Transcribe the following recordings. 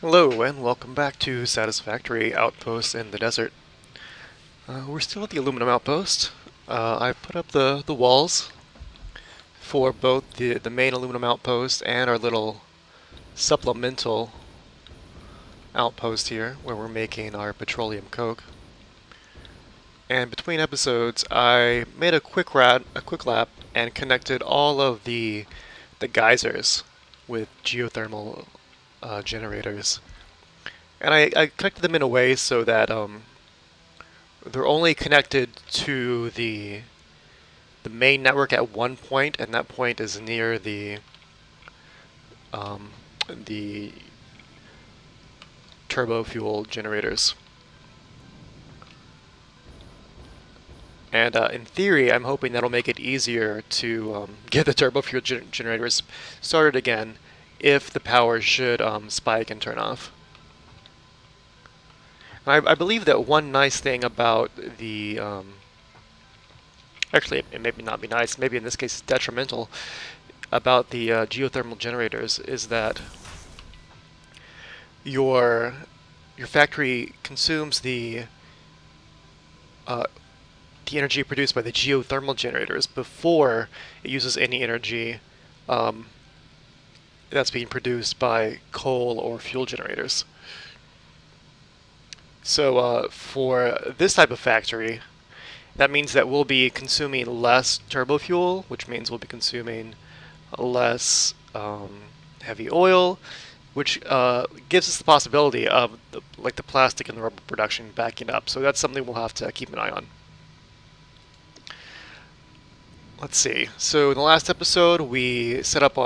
Hello and welcome back to Satisfactory Outpost in the desert. We're still at the aluminum outpost. I put up the walls for both the main aluminum outpost and our little supplemental outpost here where we're making our petroleum coke. And between episodes, I made a quick lap and connected all of the geysers with geothermal generators. And I connected them in a way so that they're only connected to the main network at one point, and that point is near um, the turbo fuel generators. And in theory, I'm hoping that'll make it easier to get the turbo fuel generators started again if the power should spike and turn off. And I believe that one nice thing about the actually, it may not be nice, maybe in this case it's detrimental, about the geothermal generators is that your your factory consumes uh, the energy produced by the geothermal generators before it uses any energy um, that's being produced by coal or fuel generators. So for this type of factory, that means that we'll be consuming less turbo fuel, which means we'll be consuming less heavy oil, which gives us the possibility of like the plastic and the rubber production backing up. So that's something we'll have to keep an eye on. Let's see. So in the last episode, we set up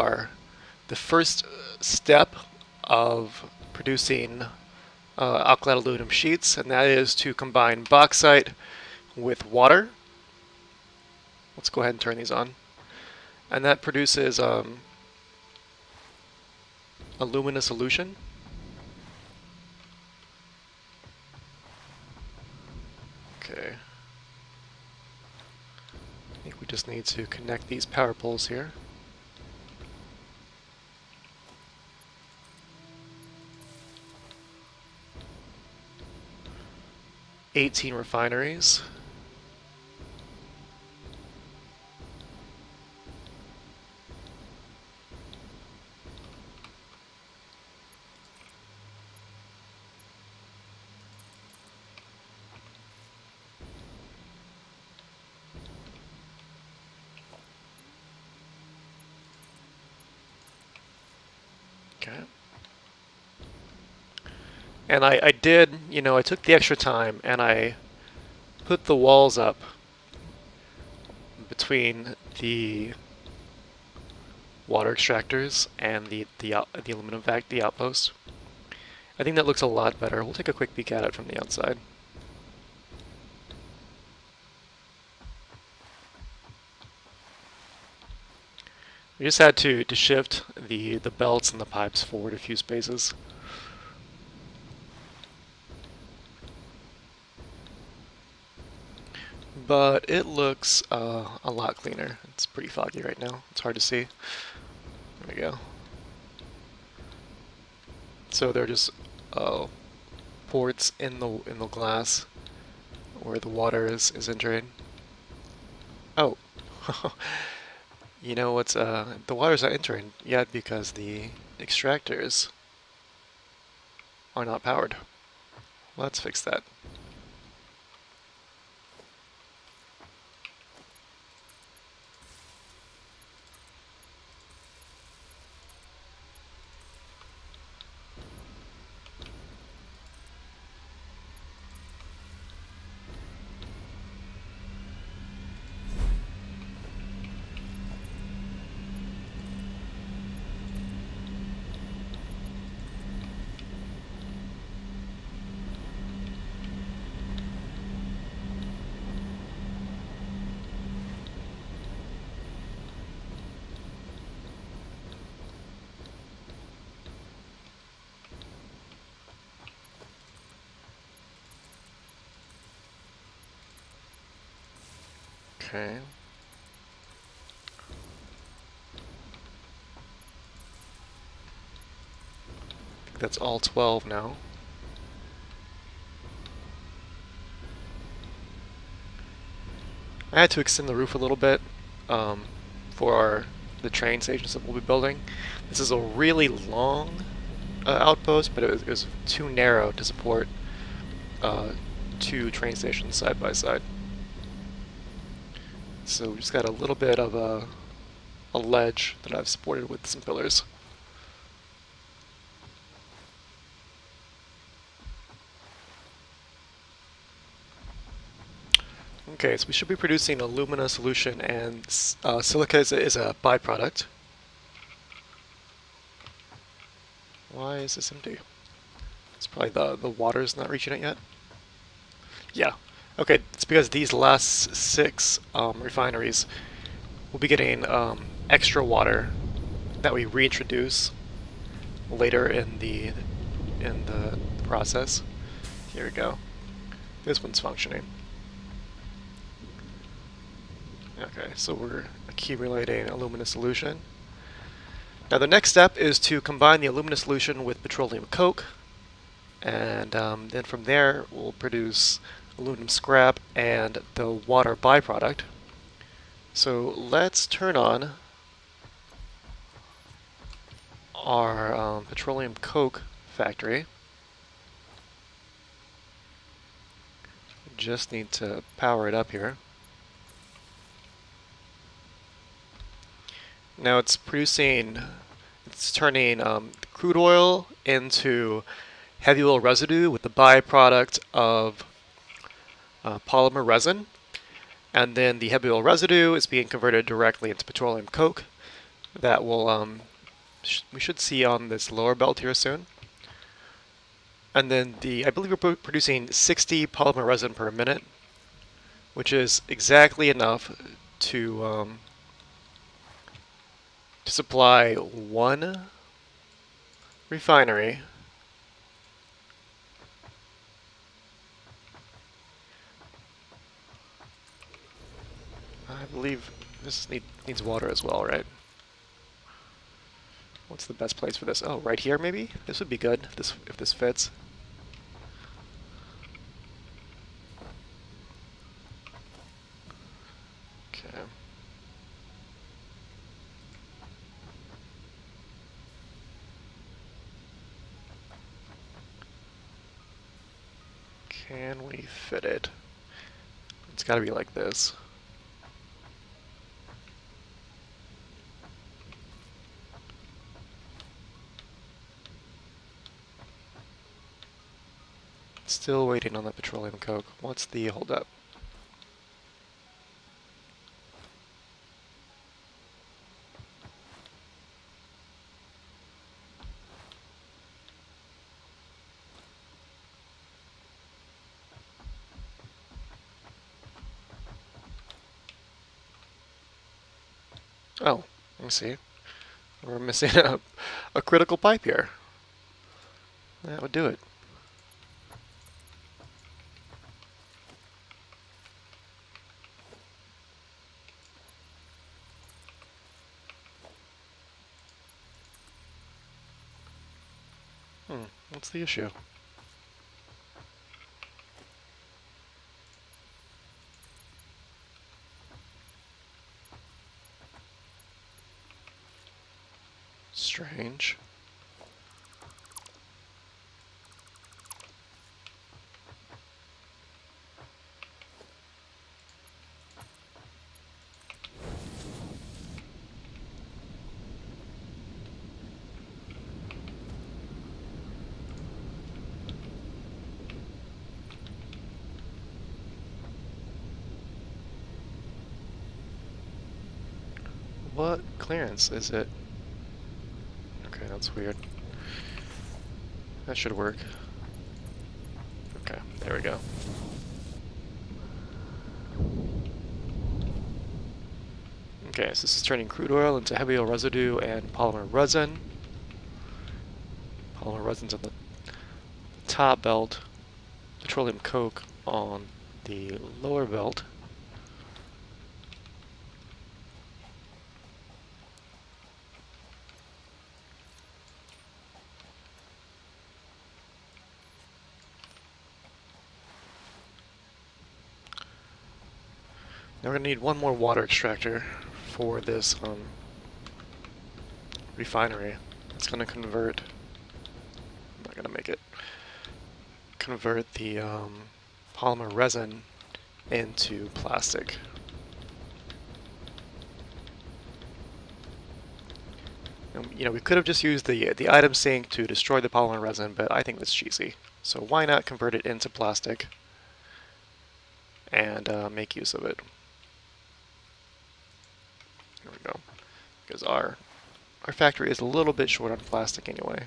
the first step of producing alkaline aluminum sheets, and that is to combine bauxite with water. Let's go ahead and turn these on. And that produces alumina solution. Okay. I think we just need to connect these power poles here. "18 refineries. Okay. And I did, I took the extra time and I put the walls up between the water extractors and the aluminum the outpost. I think that looks a lot better. We'll take a quick peek at it from the outside. We just had to shift the belts and the pipes forward a few spaces. But it looks a lot cleaner. It's pretty foggy right now. It's hard to see. There we go. So they're just ports in the glass where the water is entering. Oh, you know what's the water's not entering yet because the extractors are not powered. Let's fix that. Okay. that's all 12 now. I had to extend the roof a little bit for the train stations that we'll be building. This is a really long outpost, but it was too narrow to support 2 train stations side by side. So we just got a little bit of a ledge that I've supported with some pillars. Okay, so we should be producing alumina solution, and silica is a byproduct. Why is this empty? It's probably the water's not reaching it yet. Yeah. Okay, it's because these last 6 refineries will be getting extra water that we reintroduce later in the process. Here we go. This one's functioning. Okay, so we're accumulating alumina solution. Now the next step is to combine the alumina solution with petroleum coke, and then from there we'll produce aluminum scrap and the water byproduct. So let's turn on our petroleum coke factory. Just need to power it up here. Now it's turning crude oil into heavy oil residue with the byproduct of polymer resin. And then the heavy oil residue is being converted directly into petroleum coke that will we should see on this lower belt here soon. And then I believe we're producing 60 polymer resin per minute, which is exactly enough to supply 1 refinery I believe this needs water as well, right? What's the best place for this? Oh, right here maybe? This would be good if this fits. Okay. Can we fit it? It's gotta be like this. Still waiting on that petroleum coke. What's the holdup? Oh, let me see. We're missing a critical pipe here. That would do it. What's the issue? Strange. What clearance is it? Okay, that's weird. That should work. Okay, there we go. Okay, so this is turning crude oil into heavy oil residue and polymer resin. Polymer resin's on the top belt, petroleum coke on the lower belt. Now we're going to need one more water extractor for this refinery. It's going to convert, I'm not going to make it, convert the polymer resin into plastic. You know, we could have just used the item sink to destroy the polymer resin, but I think that's cheesy. So why not convert it into plastic and make use of it? There we go. Because our factory is a little bit short on plastic anyway.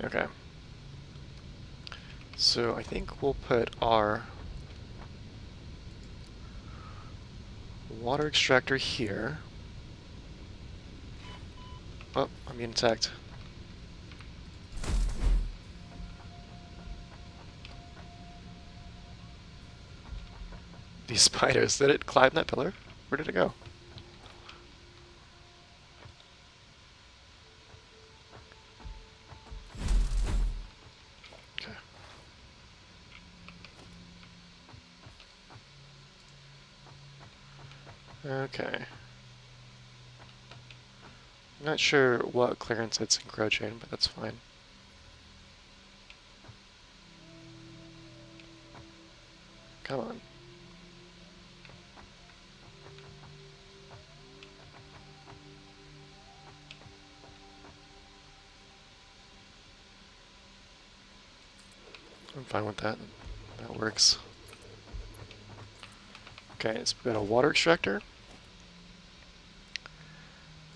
Okay. So I think we'll put our water extractor here. Oh, I'm being attacked. These spiders, did it climb that pillar? Where did it go? Okay. Okay. I'm not sure what clearance it's encroaching, but that's fine. Come on. I'm fine with that. That works. Okay, so we've got a water extractor.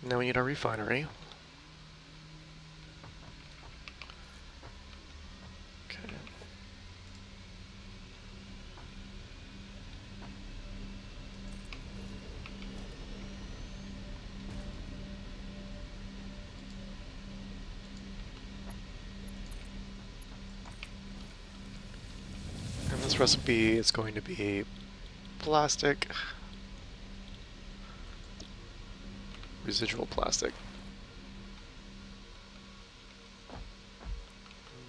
Now we need our refinery. Okay. And this recipe is going to be plastic, residual plastic.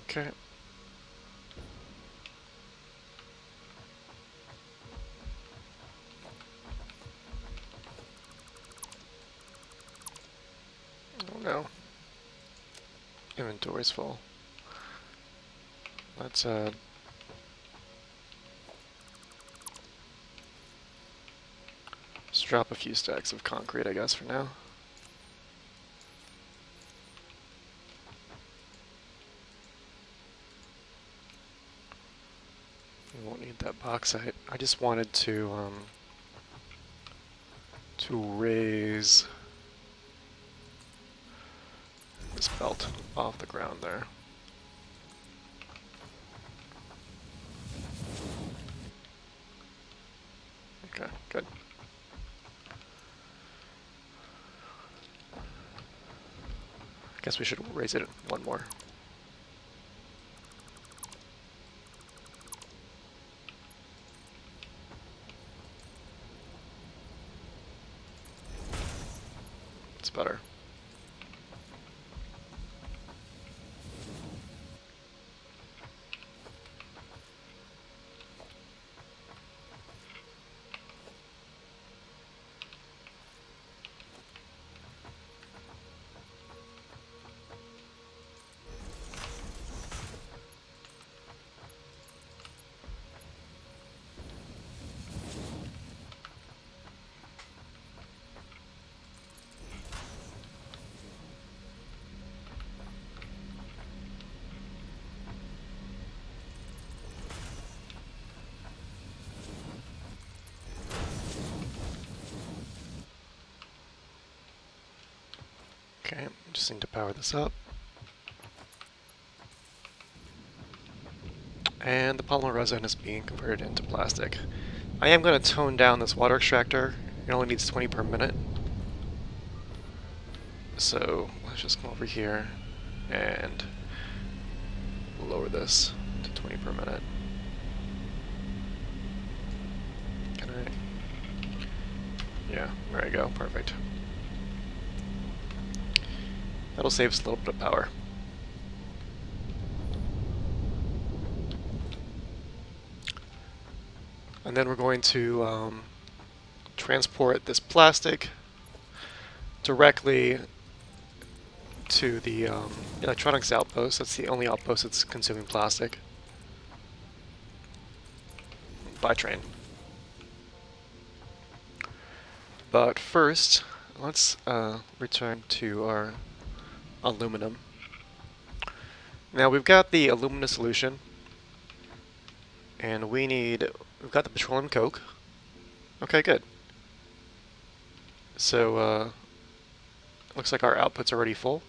Okay. Oh no. Inventory's full. Let's just drop a few stacks of concrete, I guess, for now. We won't need that bauxite. I just wanted to raise this belt off the ground there. Okay, good. I guess we should raise it one more. It's better. Okay, just need to power this up. And the polymer resin is being converted into plastic. I am going to tone down this water extractor. It only needs 20 per minute. So let's just come over here and lower this to 20 per minute. Can I? Yeah, there you go, perfect. That'll save us a little bit of power. And then we're going to transport this plastic directly to the electronics outpost. That's the only outpost that's consuming plastic by train. But first, let's return to our aluminum. Now we've got the alumina solution, and we've got the petroleum coke. Okay, good. So looks like our output's already full.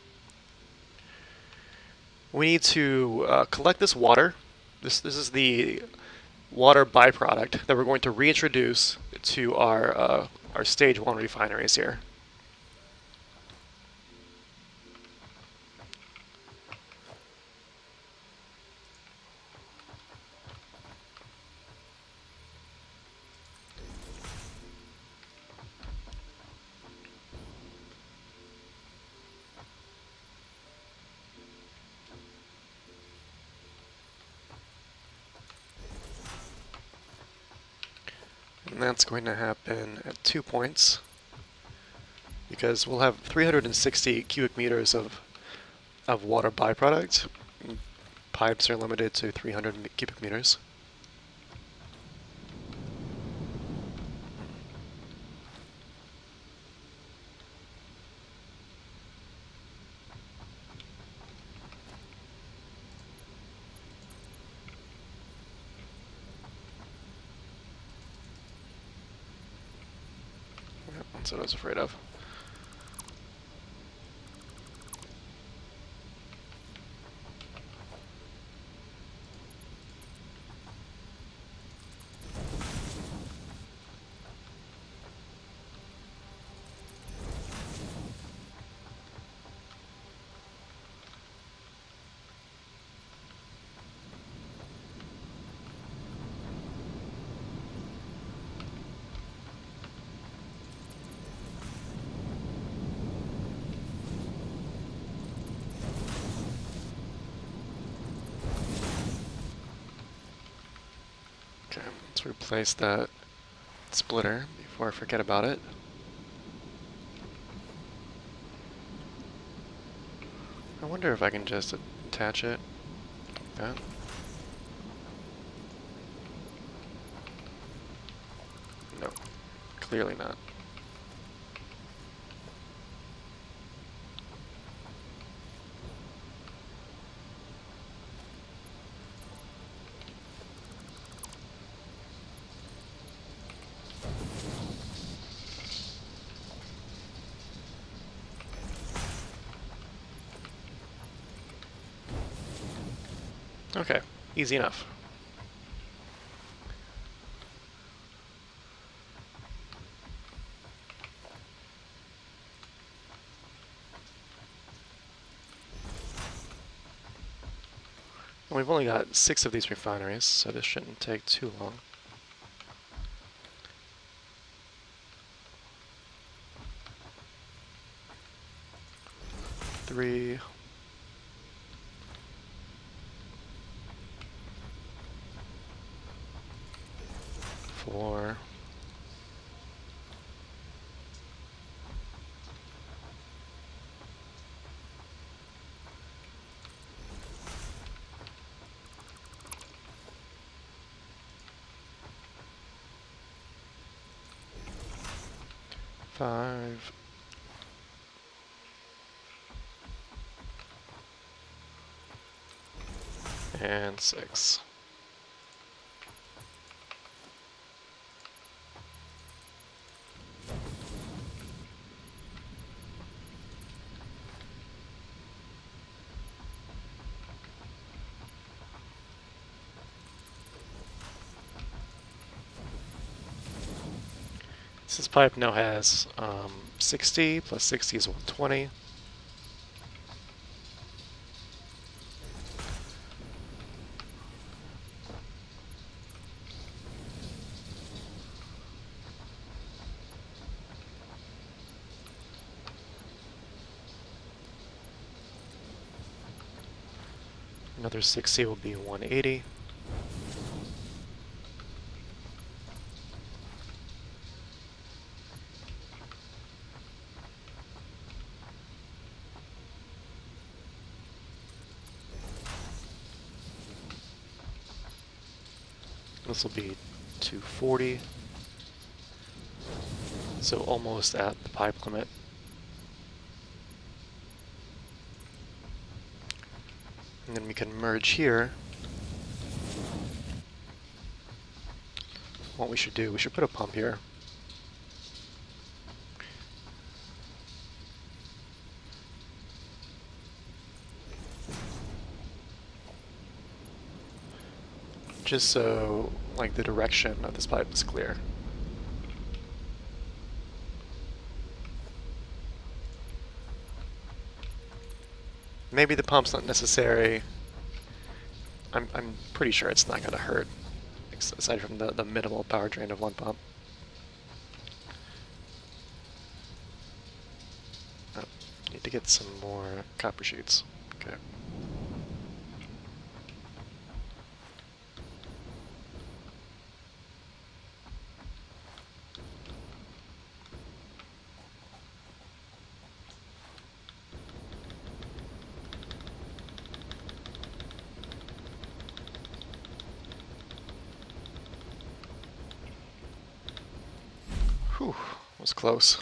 We need to collect this water. This is the water byproduct that we're going to reintroduce to our stage 1 refineries here. And that's going to happen at 2 points, because we'll have 360 cubic meters of water byproduct. Pipes are limited to 300 cubic meters. Yep, that's what I was afraid of. Okay, let's replace that splitter before I forget about it. I wonder if I can just attach it like that. No, clearly not. Okay, easy enough. And we've only got 6 of these refineries, so this shouldn't take too long. Three. 4. 5. And 6. This pipe now has 60, plus 60 is 120. Another 60 will be 180. This will be 240. So almost at the pipe limit. And then we can merge here. What we should do, we should put a pump here. Just so, like, the direction of this pipe is clear. Maybe the pump's not necessary. I'm pretty sure it's not going to hurt, aside from the minimal power drain of one pump. Oh, need to get some more copper sheets. Okay. Whew, was close.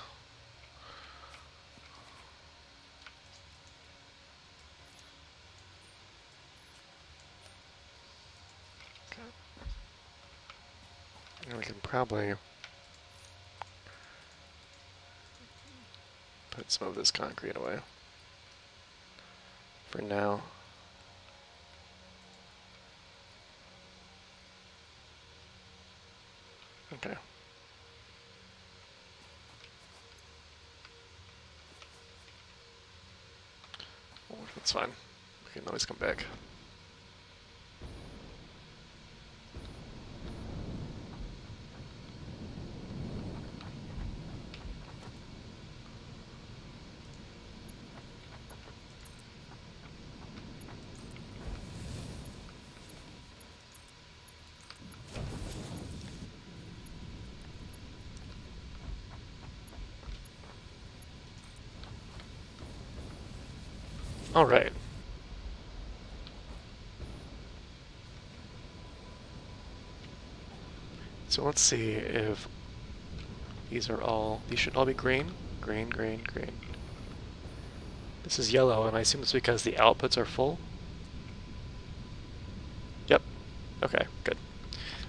Okay. And we can probably put some of this concrete away for now. Okay. Well, that's fine. We can always come back. All right. So let's see if these should all be green. Green, green, green. This is yellow, and I assume it's because the outputs are full. Yep. Okay, good.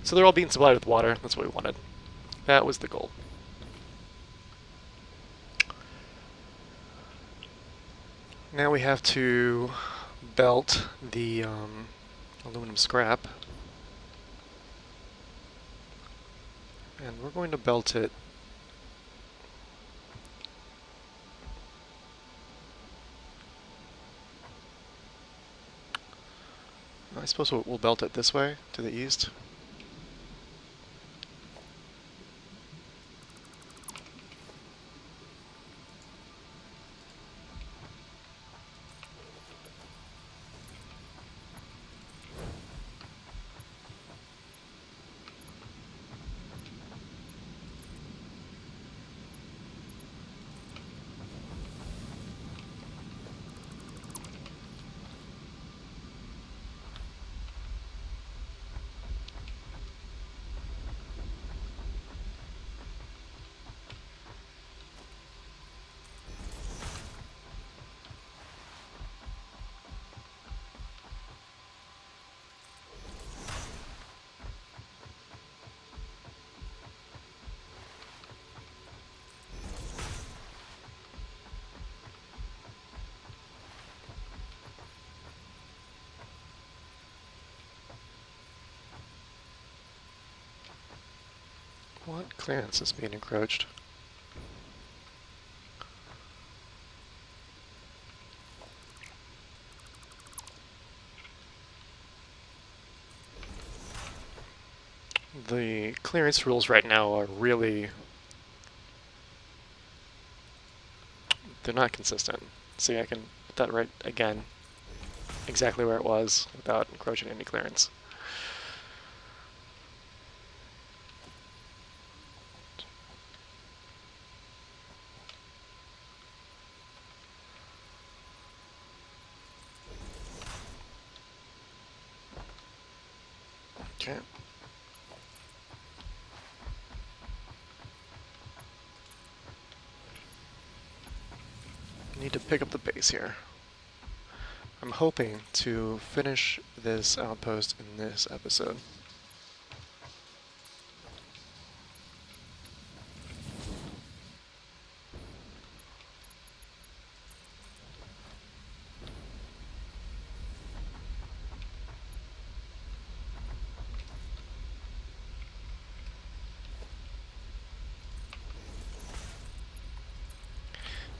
So they're all being supplied with water. That's what we wanted. That was the goal. Now we have to belt the aluminum scrap. And we're going to belt it I suppose we'll belt it this way to the east. What clearance is being encroached? The clearance rules right now are really... they're not consistent. See, I can put that right again. exactly where it was without encroaching any clearance. Okay. Need to pick up the pace here. I'm hoping to finish this outpost in this episode.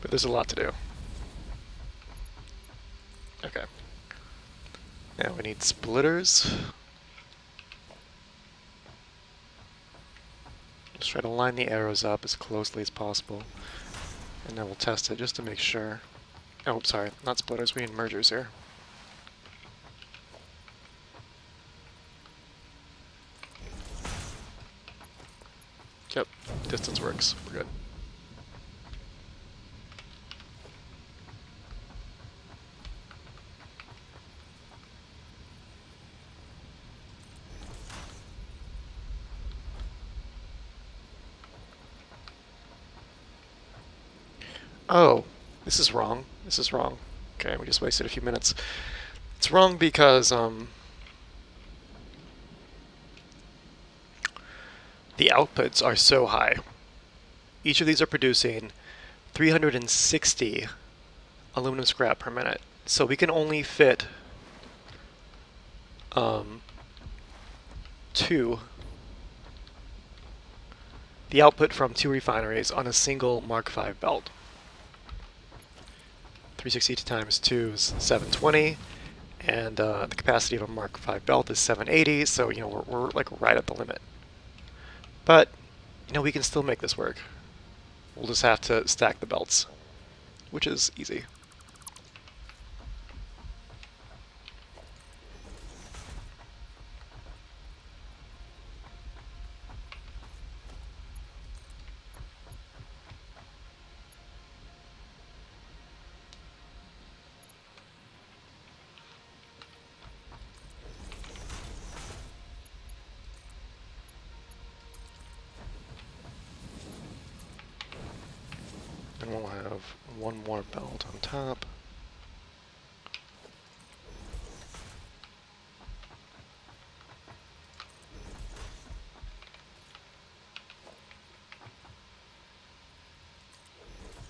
But there's a lot to do. Okay. Now we need splitters. Just try to line the arrows up as closely as possible. And then we'll test it just to make sure. Oh, sorry, not splitters, we need mergers here. Yep, distance works. We're good. Oh, this is wrong. This is wrong. Okay, we just wasted a few minutes. It's wrong because the outputs are so high. Each of these are producing 360 aluminum scrap per minute. So we can only fit the output from 2 refineries on a single Mark V belt. 360 times 2 is 720, and the capacity of a Mark V belt is 780, so we're like right at the limit. But we can still make this work. We'll just have to stack the belts, which is easy. And we'll have one more belt on top.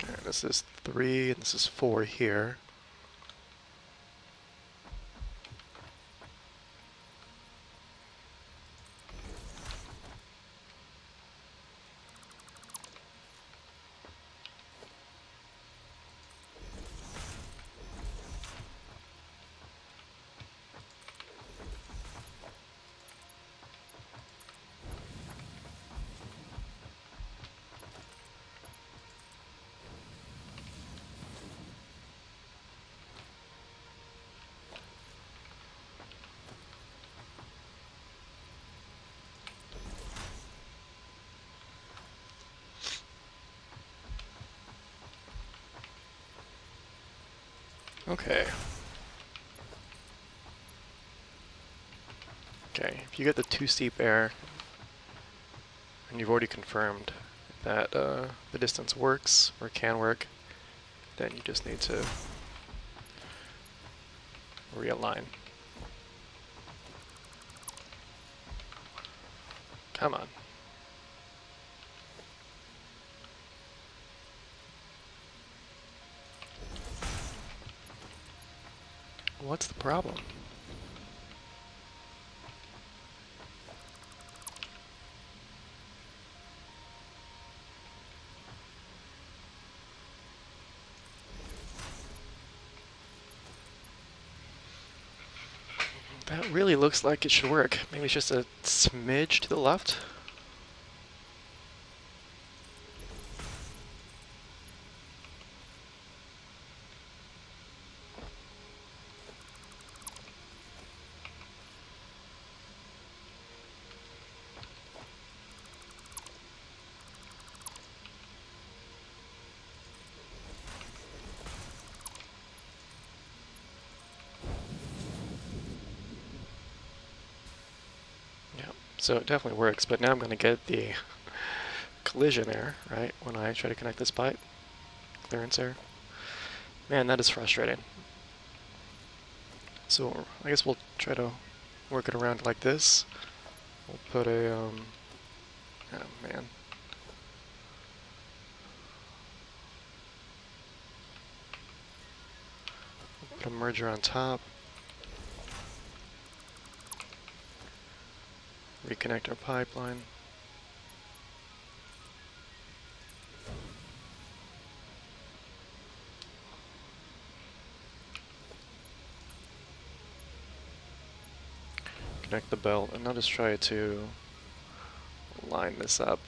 Okay, this is 3 and this is 4 here. Okay. Okay, if you get the too steep air, and you've already confirmed that the distance works, or can work, then you just need to realign. Come on. What's the problem? That really looks like it should work. Maybe it's just a smidge to the left. So it definitely works, but now I'm going to get the collision error, right, when I try to connect this pipe. Clearance error. Man, that is frustrating. So I guess we'll try to work it around like this. We'll put a, oh man. We'll put a merger on top. Reconnect our pipeline. Connect the belt, and I'll just try to line this up.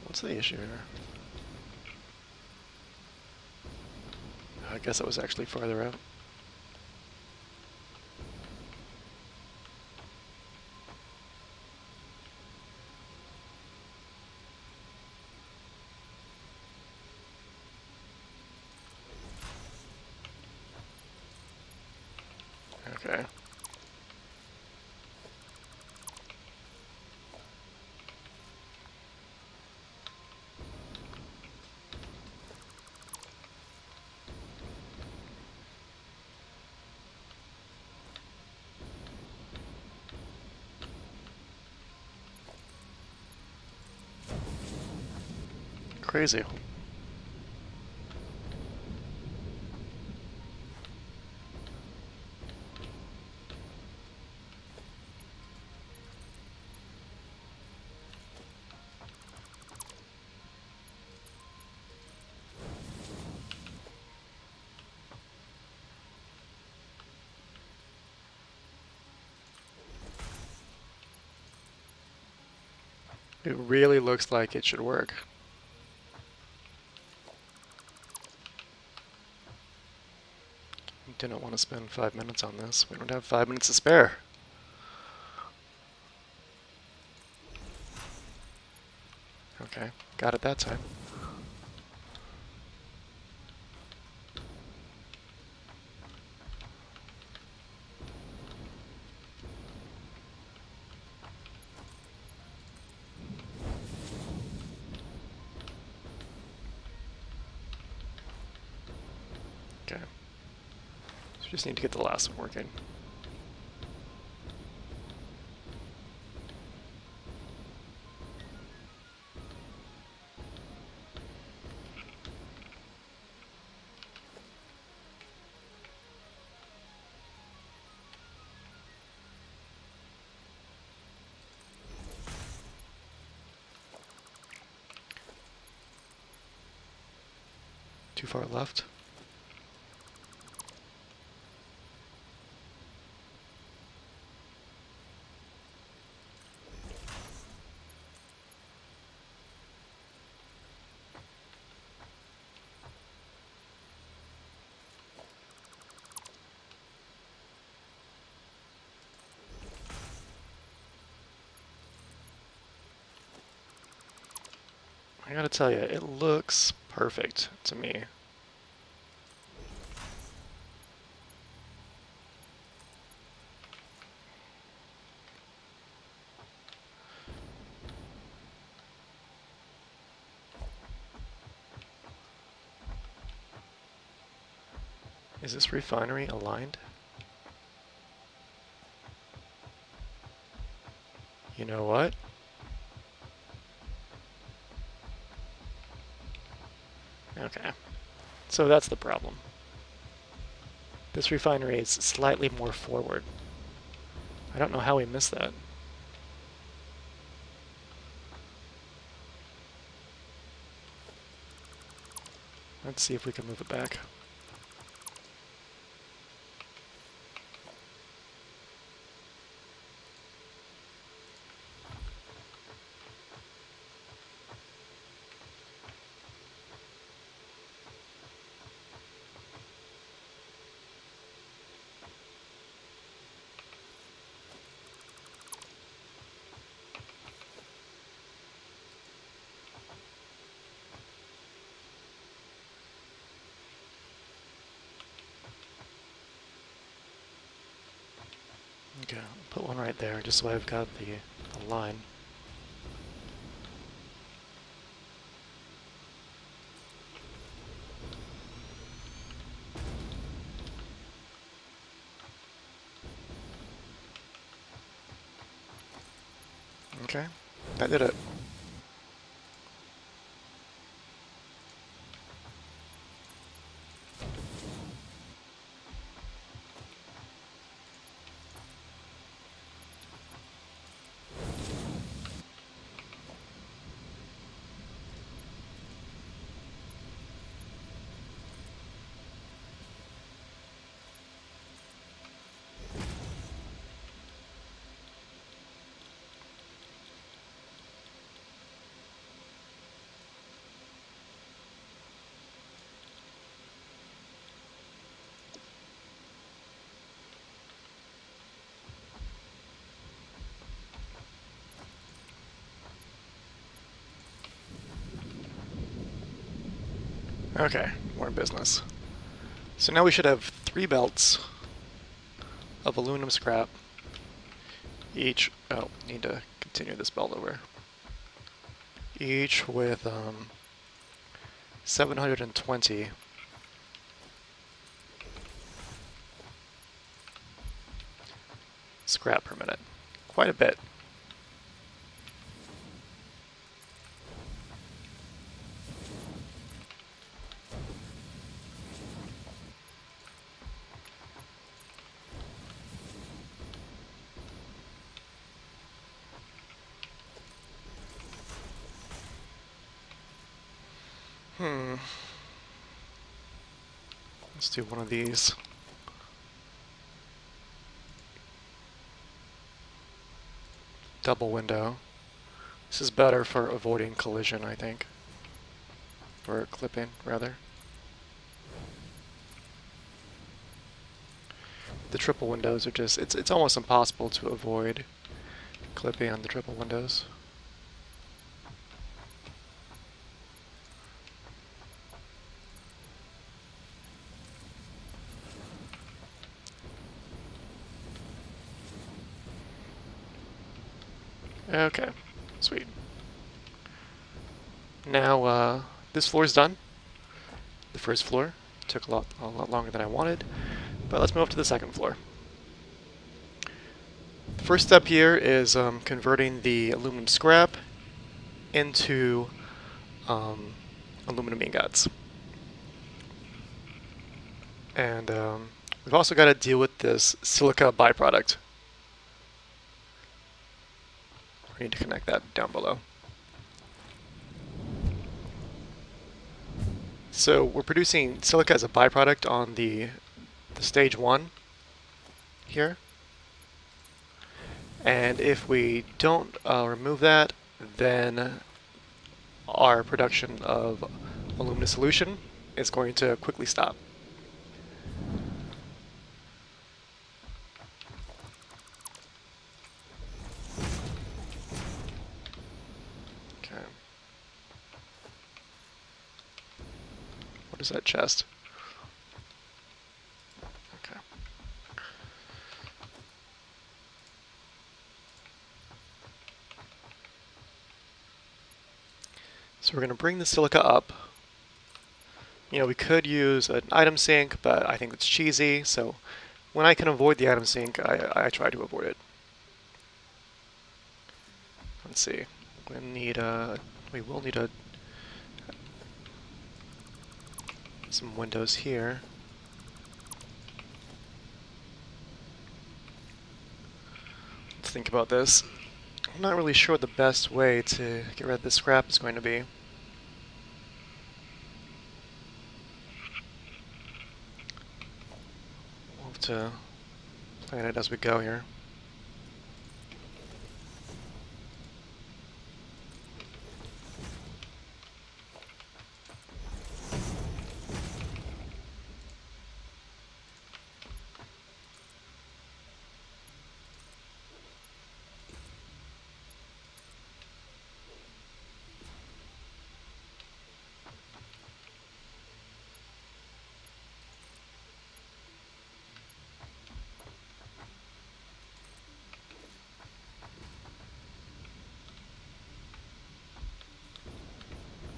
What's the issue here? I guess it was actually farther out. Okay. Crazy. It really looks like it should work. Didn't want to spend 5 minutes on this. We don't have 5 minutes to spare. Okay, got it that time. Okay. So we just need to get the last one working. Too far left. I gotta tell you, it looks perfect to me. Is this refinery aligned? You know what? Okay. So that's the problem. This refinery is slightly more forward. I don't know how we missed that. Let's see if we can move it back. Okay, I'll put one right there just so I've got the line. Okay, that did it. Okay, we're in business. So now we should have 3 belts of aluminum scrap. Each, oh, need to continue this belt over. Each with 720 scrap per minute. Quite a bit. Let's do one of these. Double window. This is better for avoiding collision, I think. Or clipping, rather. The triple windows are just, it's almost impossible to avoid clipping on the triple windows. Okay, sweet. Now, this floor is done. The first floor took a lot longer than I wanted, but let's move to the second floor. The first step here is converting the aluminum scrap into aluminum ingots. And we've also got to deal with this silica byproduct. We need to connect that down below. So we're producing silica as a byproduct on the stage 1 here. And if we don't remove that, then our production of aluminum solution is going to quickly stop. Okay. What is that chest? Okay. So we're going to bring the silica up. You know, we could use an item sink, but I think it's cheesy, so when I can avoid the item sink, I try to avoid it. Let's see. We will need some windows here. Let's think about this. I'm not really sure what the best way to get rid of this scrap is going to be. We'll have to plan it as we go here.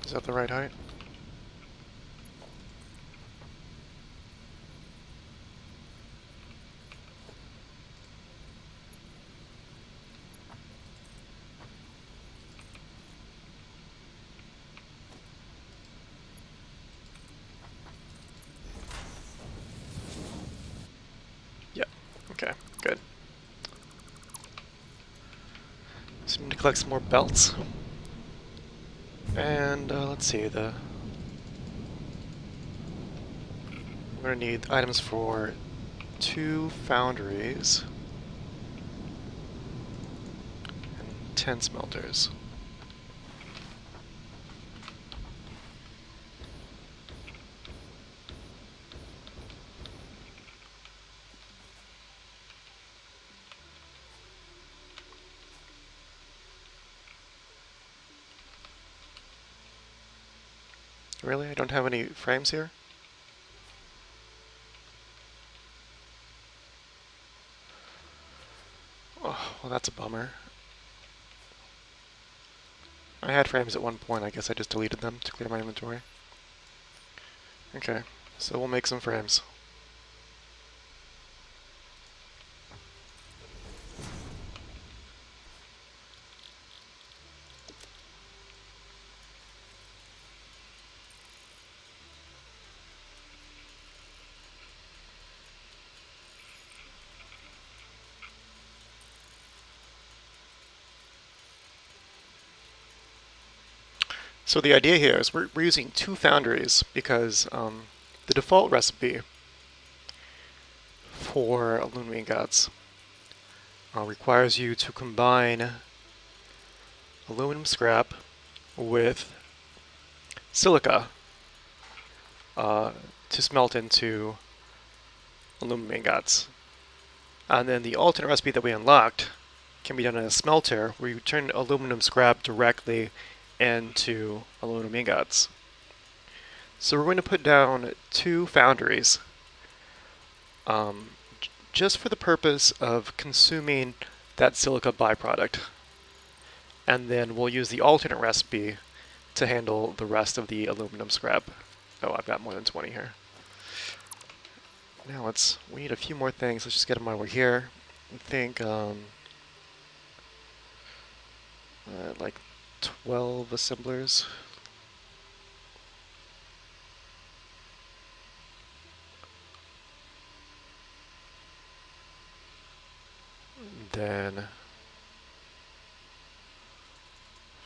Is that the right height? Yep. Okay, good. So we need to collect some more belts. And let's see, we're gonna need items for 2 foundries and 10 smelters. Really? I don't have any frames here? Oh, well, that's a bummer. I had frames at one point. I guess I just deleted them to clear my inventory. Okay, so we'll make some frames. So the idea here is we're using 2 foundries because the default recipe for aluminum ingots requires you to combine aluminum scrap with silica to smelt into aluminum ingots. And then the alternate recipe that we unlocked can be done in a smelter where you turn aluminum scrap directly into aluminum ingots. So we're going to put down 2 foundries just for the purpose of consuming that silica byproduct. And then we'll use the alternate recipe to handle the rest of the aluminum scrap. Oh, I've got more than 20 here. Now we need a few more things. Let's just get them over here. I think like 12 assemblers. Then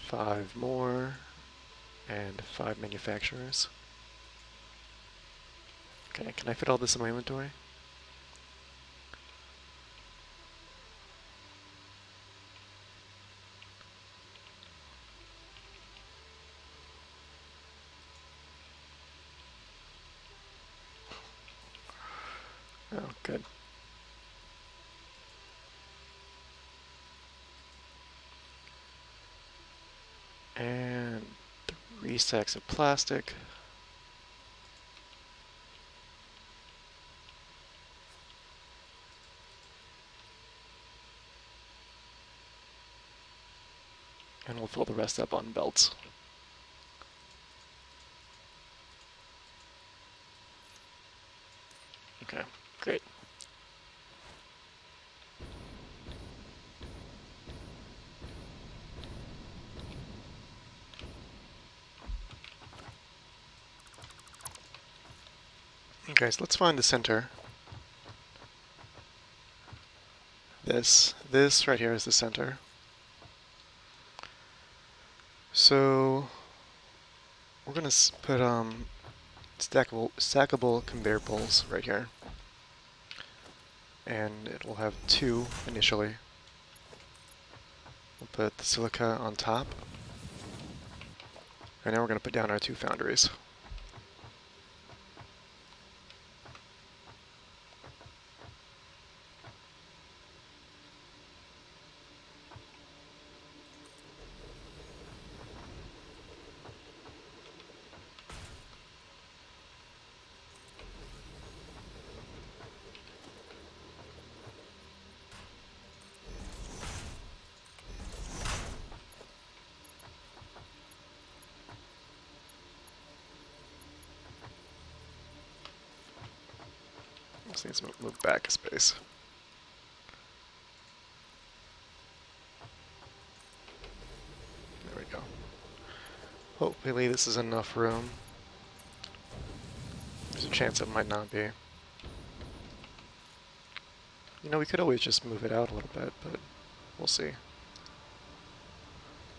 5 more and 5 manufacturers. Okay, can I fit all this in my inventory? Oh, good. And 3 sacks of plastic. And we'll fill the rest up on belts. Okay, great. Okay, so let's find the center. This right here is the center. So we're gonna put stackable conveyor poles right here, and it will have 2 initially. We'll put the silica on top, and now we're gonna put down our 2 foundries. Just needs to move back a space. There we go. Hopefully this is enough room. There's a chance it might not be. You know, we could always just move it out a little bit, but we'll see.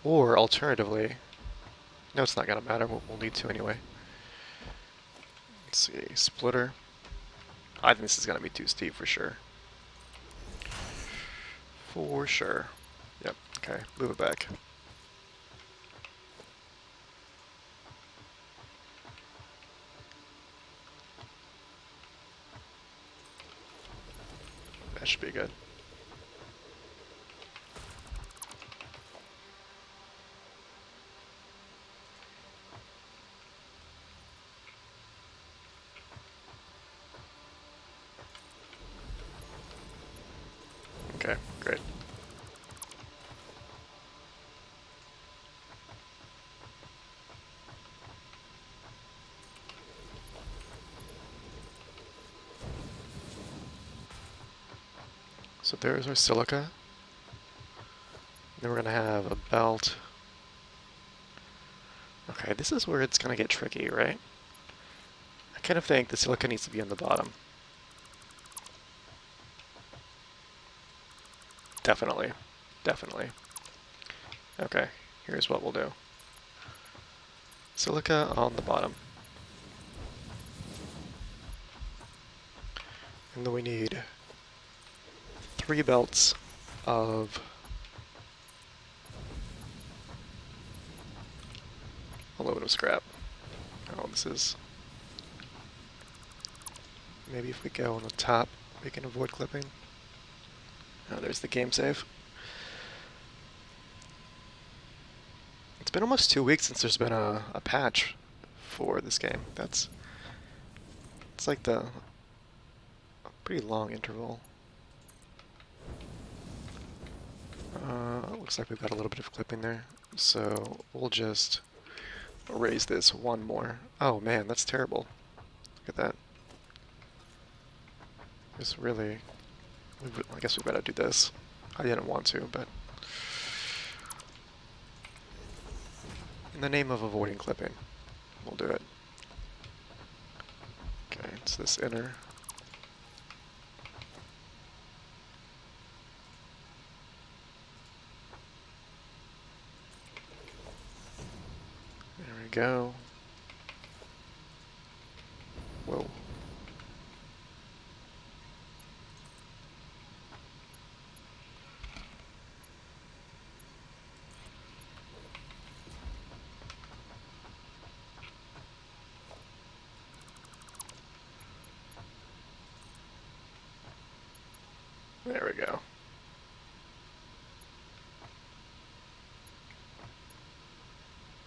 Or alternatively, no, it's not gonna matter. We'll need to anyway. Let's see, splitter. I think this is gonna be too steep for sure. For sure. Yep. Okay. Move it back. That should be good. Okay, great. So there's our silica. Then we're gonna have a belt. Okay, this is where it's gonna get tricky, right? I kind of think the silica needs to be on the bottom. Definitely. Definitely. Okay, here's what we'll do. Silica on the bottom. And then we need 3 belts of aluminum scrap. Oh, this is... Maybe if we go on the top, we can avoid clipping. Oh, there's the game save. It's been almost 2 weeks since there's been a patch for this game. It's like a pretty long interval. Looks like we've got a little bit of clipping there, so we'll just raise this one more. Oh man, that's terrible. Look at that. It's really... I guess we've got to do this. I didn't want to, but... In the name of avoiding clipping, we'll do it. Okay, it's this inner. There we go. Whoa. There we go.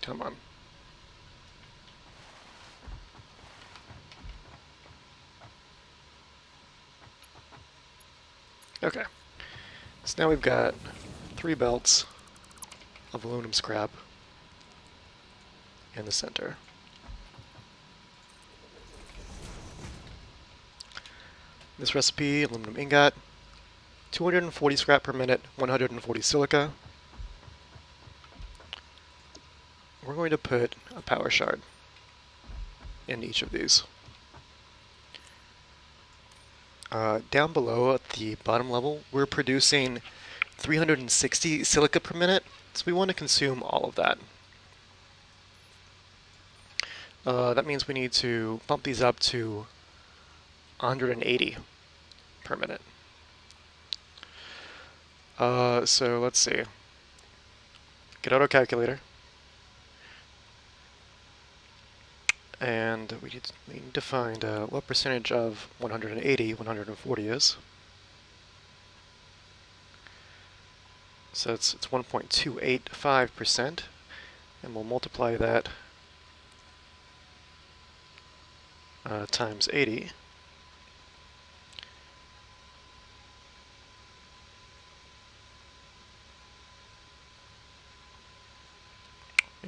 Come on. Okay. So now we've got 3 belts of aluminum scrap in the center. This recipe, aluminum ingot, 240 scrap per minute, 140 silica. We're going to put a power shard in each of these. Down below at the bottom level, we're producing 360 silica per minute, so we want to consume all of that. That means we need to bump these up to 180 per minute. So let's see. Get out our calculator. And we need to find what percentage of 180 140 is. So it's 1.285%, and we'll multiply that times 80.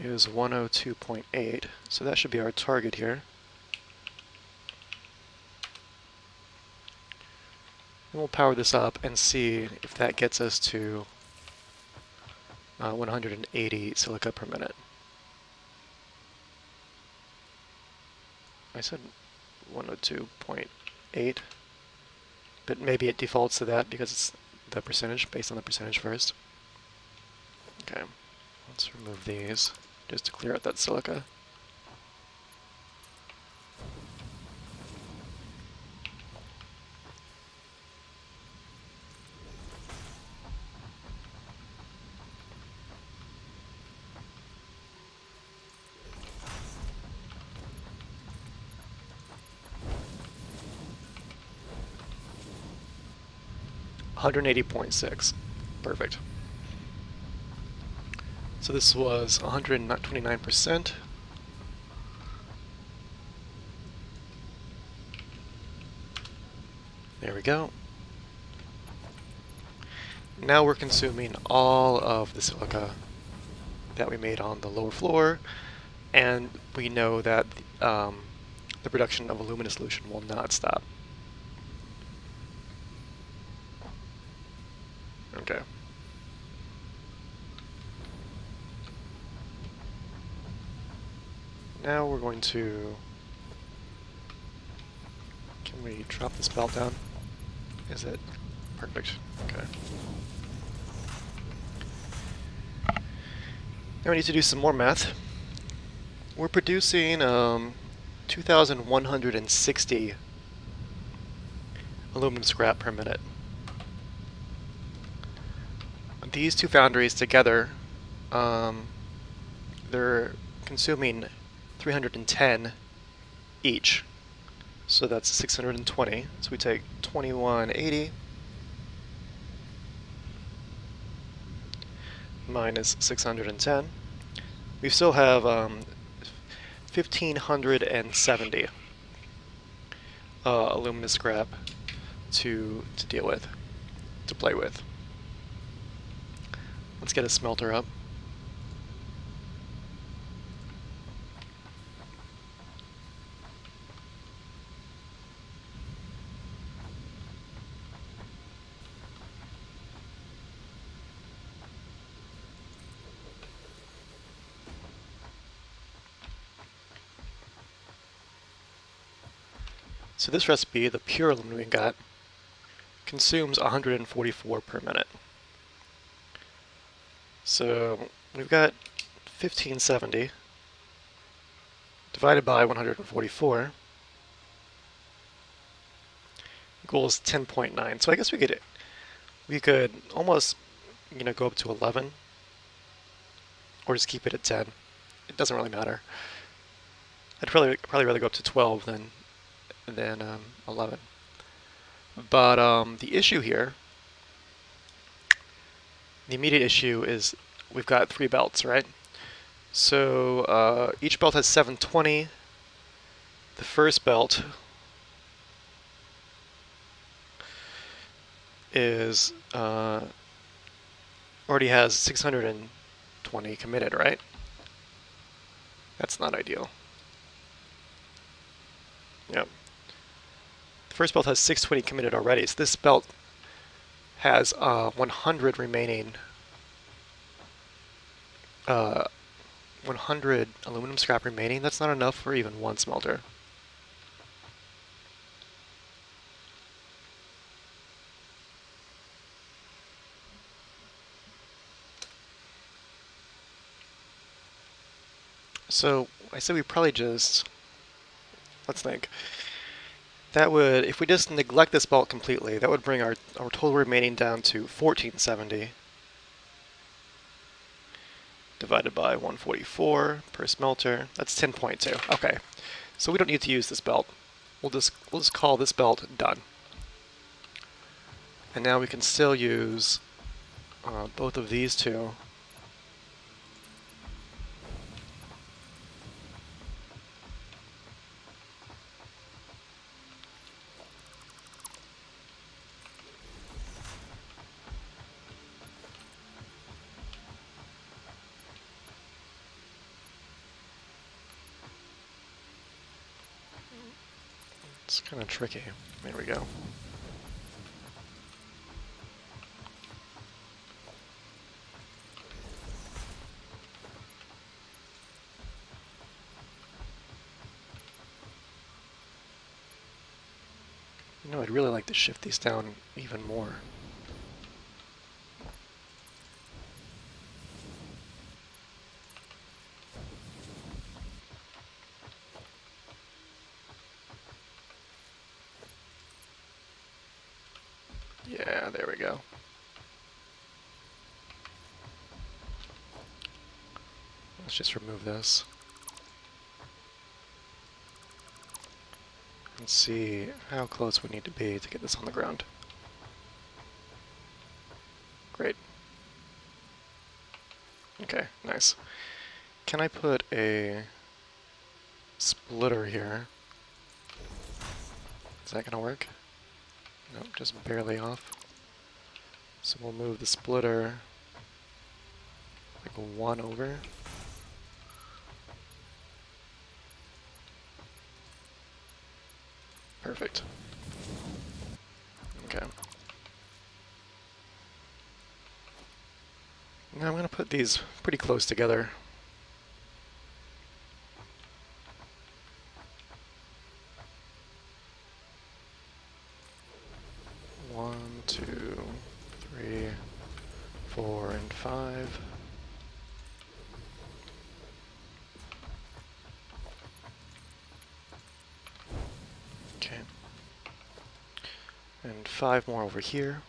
Is 102.8, so that should be our target here. we'll power this up and see if that gets us to 180 silica per minute. I said 102.8, but maybe it defaults to that because it's the percentage, based on the percentage first. Okay, let's remove these just to clear out that silica. $180.6. Perfect. So this was 129%. There we go. Now we're consuming all of the silica that we made on the lower floor, and we know that the production of alumina solution will not stop. Okay. Now we're going to... Can we drop this belt down? Is it? Perfect. Okay. Now we need to do some more math. We're producing 2,160 aluminum scrap per minute. These two foundries together, they're consuming 310 each. So that's 620. So we take 2180 minus 610. We still have 1,570 aluminum scrap to deal with, to play with. Let's get a smelter up. So this recipe, the pure aluminum we got, consumes 144 per minute. So we've got 1570 divided by 144 equals 10.9. So I guess we could almost, go up to 11, or just keep it at 10. It doesn't really matter. I'd probably rather go up to 12 than 11. But the issue here, the immediate issue is we've got 3 belts, right? So each belt has 720. The first belt is already has 620 committed, right? That's not ideal. Yep. The first belt has 620 committed already, so this belt has 100 remaining, 100 aluminum scrap remaining. That's not enough for even one smelter. So I said we probably just, let's think. That would, if we just neglect this belt completely, that would bring our total remaining down to 1470 divided by 144 per smelter. That's 10.2. Okay, so we don't need to use this belt. We'll just call this belt done. And now we can still use both of these two. It's kind of tricky. There we go. You know, I'd really like to shift these down even more. Yeah, there we go. Let's just remove this. And see how close we need to be to get this on the ground. Great. Okay, nice. Can I put a splitter here? Is that gonna work? Nope, just barely off. So we'll move the splitter like 1 over. Perfect. Okay. Now I'm going to put these pretty close together. One, 2, 3, 4, and 5. Okay. And 5 more over here.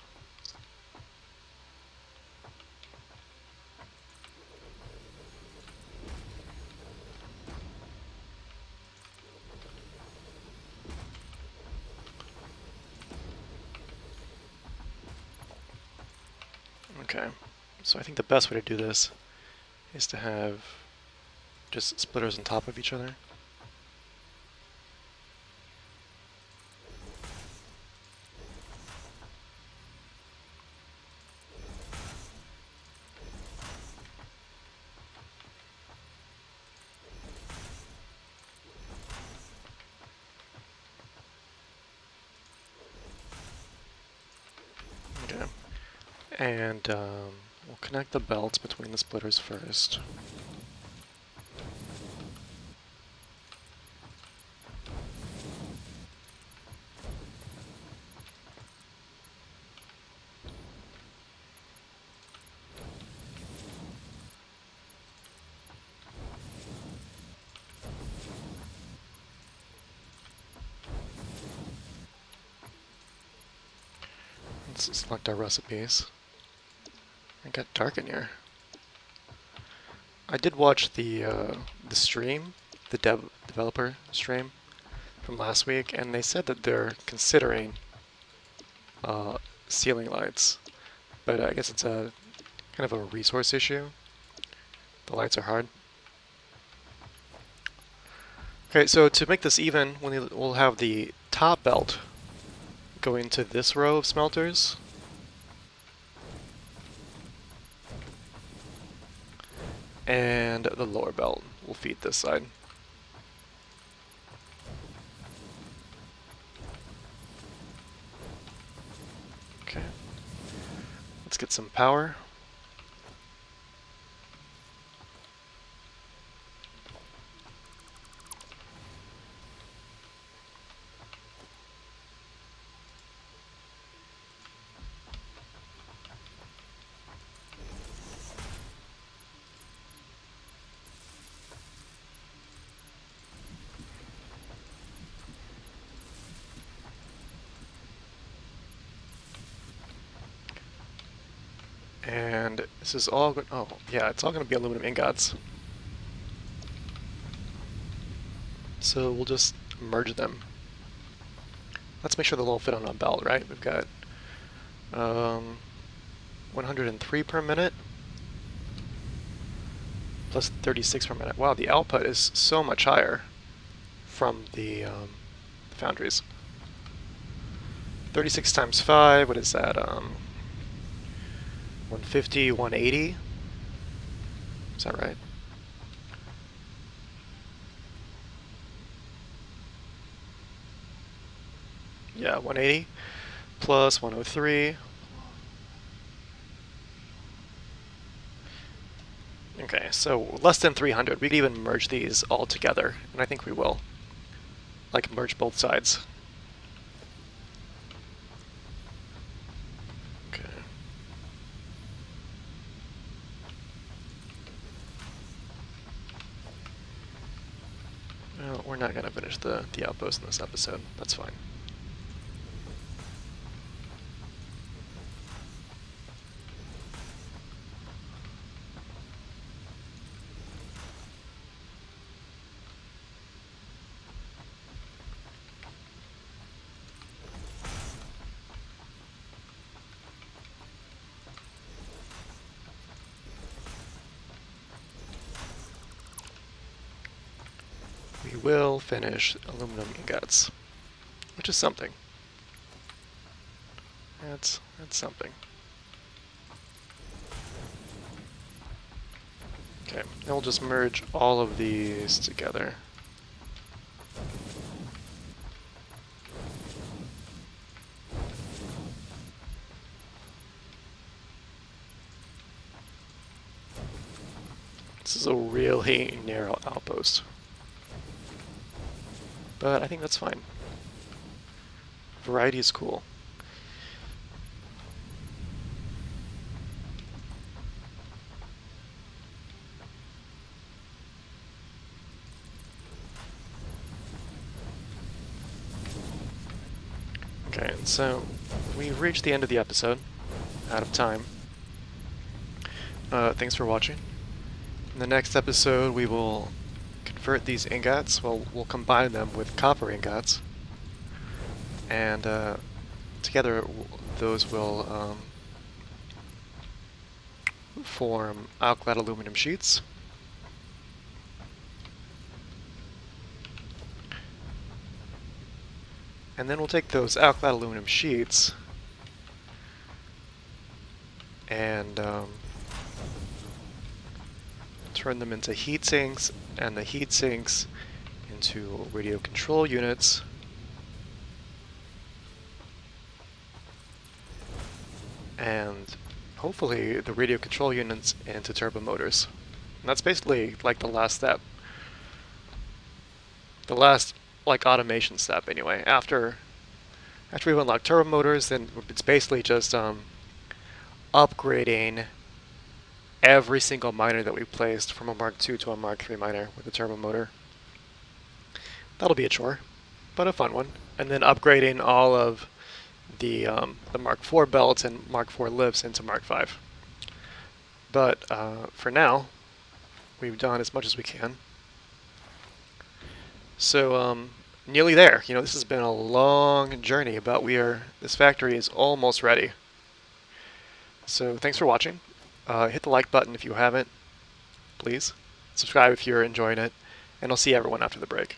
Okay, so I think the best way to do this is to have just splitters on top of each other. Okay. And we'll connect the belts between the splitters first. Let's select our recipes. It got dark in here. I did watch the stream, the developer stream from last week, and they said that they're considering ceiling lights, but I guess it's a kind of a resource issue. The lights are hard. Okay, so to make this even, we'll have the top belt go into this row of smelters. And the lower belt will feed this side. Okay. Let's get some power. And this is all going, oh yeah, it's all going to be aluminum ingots. So we'll just merge them. Let's make sure they'll all fit on a belt, right? We've got 103 per minute plus 36 per minute. Wow, the output is so much higher from the foundries. 36 times 5, what is that? 150, 180? Is that right? Yeah, 180 plus 103. Okay, so less than 300. We could even merge these all together, and I think we will. Like, merge both sides. not going to finish the outpost in this episode. That's fine. We will finish aluminum ingots, which is something. That's something. Okay, then we'll just merge all of these together. This is a really narrow outpost, but I think that's fine. Variety is cool. Okay, so we've reached the end of the episode, out of time. Thanks for watching. In the next episode, we will convert these ingots. Well, we'll combine them with copper ingots, and together those will form alkyd aluminum sheets. And then we'll take those alkyd aluminum sheets and turn them into heat sinks, and the heat sinks into radio control units. And hopefully the radio control units into turbo motors. And that's basically like the last step. The last like automation step anyway. After we unlock turbo motors, then it's basically just upgrading every single miner that we placed from a Mark II to a Mark III miner with a turbo motor. That'll be a chore, but a fun one. And then upgrading all of the Mark IV belts and Mark IV lifts into Mark V. But for now, we've done as much as we can. So nearly there. You know, this has been a long journey, but this factory is almost ready. So thanks for watching. Hit the like button if you haven't, please. Subscribe if you're enjoying it, and I'll see everyone after the break.